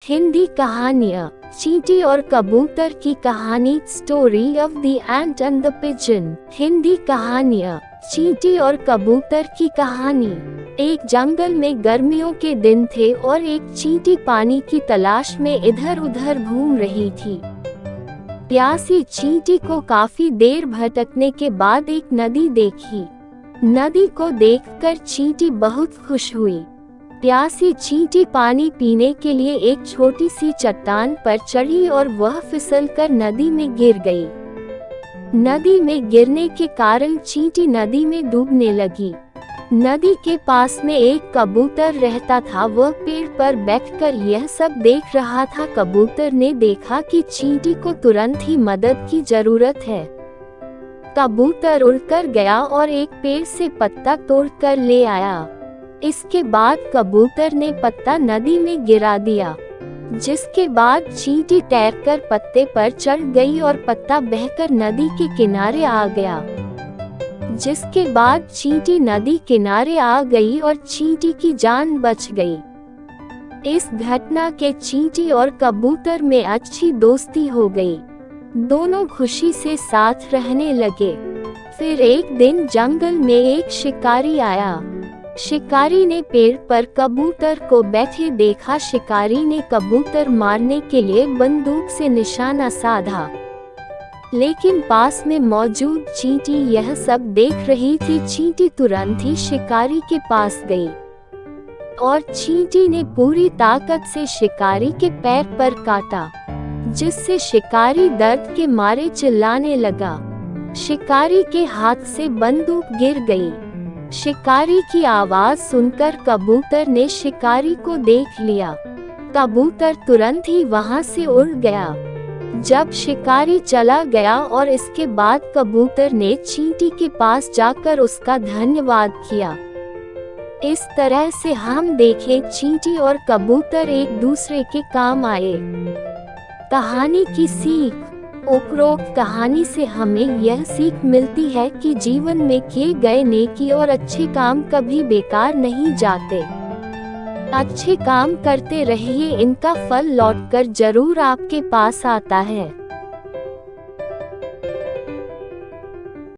हिंदी कहानियाँ। चींटी और कबूतर की कहानी। Story of the ant and the pigeon. Hindi कहानियाँ। चींटी और कबूतर की कहानी। एक जंगल में गर्मियों के दिन थे और एक चींटी पानी की तलाश में इधर उधर घूम रही थी। प्यासी चींटी को काफी देर भटकने के बाद एक नदी देखी। नदी को देखकर चींटी बहुत खुश हुई। प्यासी चींटी पानी पीने के लिए एक छोटी सी चट्टान पर चढ़ी और वह फिसलकर नदी में गिर गई। नदी में गिरने के कारण चींटी नदी में डूबने लगी। नदी के पास में एक कबूतर रहता था। वह पेड़ पर बैठकर यह सब देख रहा था। कबूतर ने देखा कि चींटी को तुरंत ही मदद की जरूरत है। कबूतर उड़कर गया और एक पेड़ से पत्ता तोड़कर ले आया। इसके बाद कबूतर ने पत्ता नदी में गिरा दिया, जिसके बाद चींटी तैरकर पत्ते पर चढ़ गई और पत्ता बहकर नदी के किनारे आ गया। जिसके बाद चींटी नदी किनारे आ गई और चींटी की जान बच गई। इस घटना के चींटी और कबूतर में अच्छी दोस्ती हो गई। दोनों खुशी से साथ रहने लगे। फिर एक दिन जंगल में एक शिकारी आया। शिकारी ने पेड़ पर कबूतर को बैठे देखा। शिकारी ने कबूतर मारने के लिए बंदूक से निशाना साधा, लेकिन पास में मौजूद चींटी यह सब देख रही थी। चींटी तुरंत ही शिकारी के पास गई और चींटी ने पूरी ताकत से शिकारी के पैर पर काटा, जिससे शिकारी दर्द के मारे चिल्लाने लगा। शिकारी के हाथ से बंदूक गिर गई। शिकारी की आवाज सुनकर कबूतर ने शिकारी को देख लिया। कबूतर तुरंत ही वहां से उड़ गया। जब शिकारी चला गया और इसके बाद कबूतर ने चींटी के पास जाकर उसका धन्यवाद किया। इस तरह से हम देखें चींटी और कबूतर एक दूसरे के काम आए। कहानी की सीख। उपरोक्त कहानी से हमें यह सीख मिलती है कि जीवन में किए गए नेकी और अच्छे काम कभी बेकार नहीं जाते। अच्छे काम करते रहिए, इनका फल लौटकर जरूर आपके पास आता है।